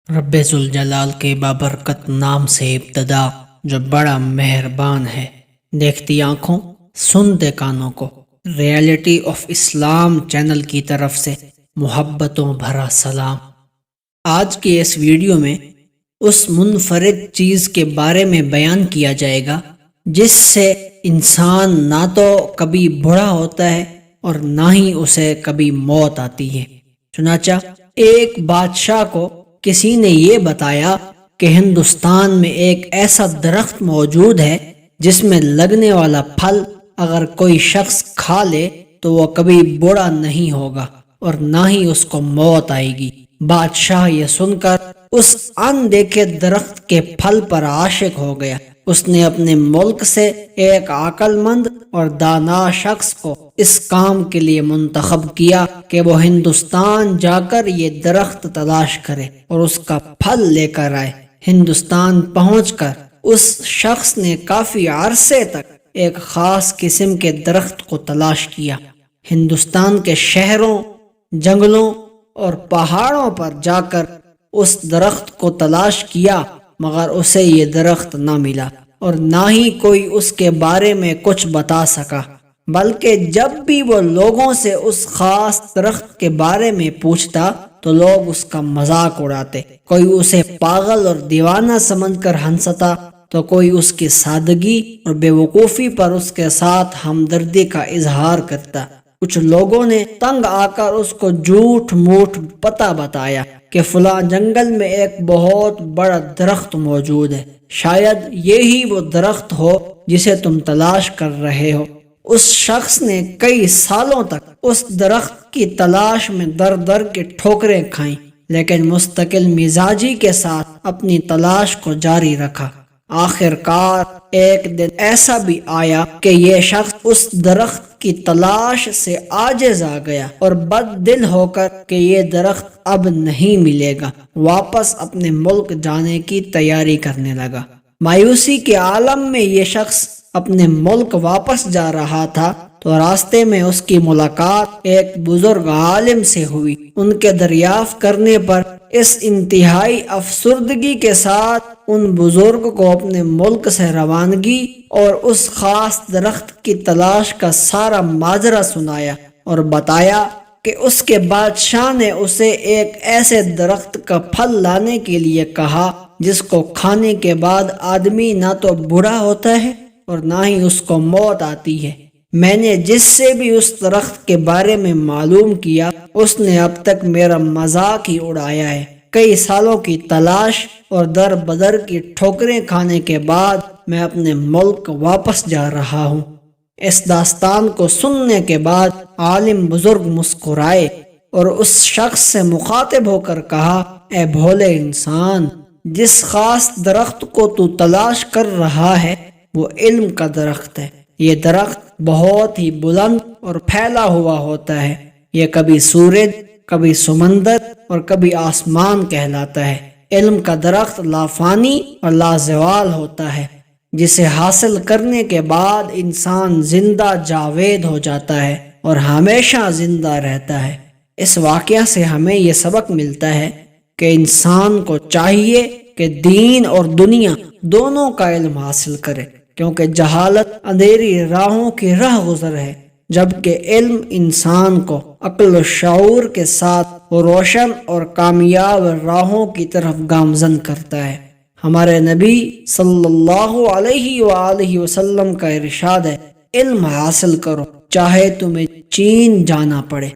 رب ذوالجلال کے بابرکت نام سے ابتدا، جو بڑا مہربان ہے۔ دیکھتی آنکھوں، سنتے کانوں کو، ریئلٹی آف اسلام چینل کی طرف سے محبتوں بھرا سلام۔ آج کی اس ویڈیو میں اس منفرد چیز کے بارے میں بیان کیا جائے گا جس سے انسان نہ تو کبھی بوڑھا ہوتا ہے اور نہ ہی اسے کبھی موت آتی ہے۔ چنانچہ ایک بادشاہ کو کسی نے یہ بتایا کہ ہندوستان میں ایک ایسا درخت موجود ہے جس میں لگنے والا پھل اگر کوئی شخص کھا لے تو وہ کبھی بوڑھا نہیں ہوگا اور نہ ہی اس کو موت آئے گی۔ بادشاہ یہ سن کر اس ان دیکھے درخت کے پھل پر عاشق ہو گیا۔ اس نے اپنے ملک سے ایک عقل مند اور دانا شخص کو اس کام کے لیے منتخب کیا کہ وہ ہندوستان جا کر یہ درخت تلاش کرے اور اس کا پھل لے کر آئے۔ ہندوستان پہنچ کر اس شخص نے کافی عرصے تک ایک خاص قسم کے درخت کو تلاش کیا۔ ہندوستان کے شہروں، جنگلوں اور پہاڑوں پر جا کر اس درخت کو تلاش کیا، مگر اسے یہ درخت نہ ملا اور نہ ہی کوئی اس کے بارے میں کچھ بتا سکا، بلکہ جب بھی وہ لوگوں سے اس خاص درخت کے بارے میں پوچھتا تو لوگ اس کا مذاق اڑاتے۔ کوئی اسے پاگل اور دیوانہ سمجھ کر ہنستا تو کوئی اس کی سادگی اور بے وقوفی پر اس کے ساتھ ہمدردی کا اظہار کرتا۔ کچھ لوگوں نے تنگ آ کر اس کو جھوٹ موٹ پتہ بتایا کہ فلاں جنگل میں ایک بہت بڑا درخت موجود ہے، شاید یہی وہ درخت ہو جسے تم تلاش کر رہے ہو۔ اس شخص نے کئی سالوں تک اس درخت کی تلاش میں در در کے ٹھوکریں کھائیں، لیکن مستقل مزاجی کے ساتھ اپنی تلاش کو جاری رکھا۔ آخر کار ایک دن ایسا بھی آیا کہ یہ شخص اس درخت کی تلاش سے عاجز آ گیا اور بد دل ہو کر کہ یہ درخت اب نہیں ملے گا، واپس اپنے ملک جانے کی تیاری کرنے لگا۔ مایوسی کے عالم میں یہ شخص اپنے ملک واپس جا رہا تھا تو راستے میں اس کی ملاقات ایک بزرگ عالم سے ہوئی۔ ان کے دریافت کرنے پر اس انتہائی افسردگی کے ساتھ ان بزرگ کو اپنے ملک سے روانگی اور اس خاص درخت کی تلاش کا سارا ماجرا سنایا اور بتایا کہ اس کے بادشاہ نے اسے ایک ایسے درخت کا پھل لانے کے لیے کہا جس کو کھانے کے بعد آدمی نہ تو بوڑھا ہوتا ہے اور نہ ہی اس کو موت آتی ہے۔ میں نے جس سے بھی اس درخت کے بارے میں معلوم کیا، اس نے اب تک میرا مذاق ہی اڑایا ہے۔ کئی سالوں کی تلاش اور در بدر کی ٹھوکریں کھانے کے بعد میں اپنے ملک واپس جا رہا ہوں۔ اس داستان کو سننے کے بعد عالم بزرگ مسکرائے اور اس شخص سے مخاطب ہو کر کہا، اے بھولے انسان، جس خاص درخت کو تو تلاش کر رہا ہے وہ علم کا درخت ہے۔ یہ درخت بہت ہی بلند اور پھیلا ہوا ہوتا ہے۔ یہ کبھی سورج، کبھی سمندر اور کبھی آسمان کہلاتا ہے۔ علم کا درخت لافانی اور لازوال ہوتا ہے، جسے حاصل کرنے کے بعد انسان زندہ جاوید ہو جاتا ہے اور ہمیشہ زندہ رہتا ہے۔ اس واقعہ سے ہمیں یہ سبق ملتا ہے کہ انسان کو چاہیے کہ دین اور دنیا دونوں کا علم حاصل کرے، کیونکہ جہالت اندھیری راہوں کی راہ گزر ہے، جبکہ علم انسان کو عقل و شعور کے ساتھ روشن اور کامیاب راہوں کی طرف گامزن کرتا ہے۔ ہمارے نبی صلی اللہ علیہ وآلہ وسلم کا ارشاد ہے، علم حاصل کرو چاہے تمہیں چین جانا پڑے۔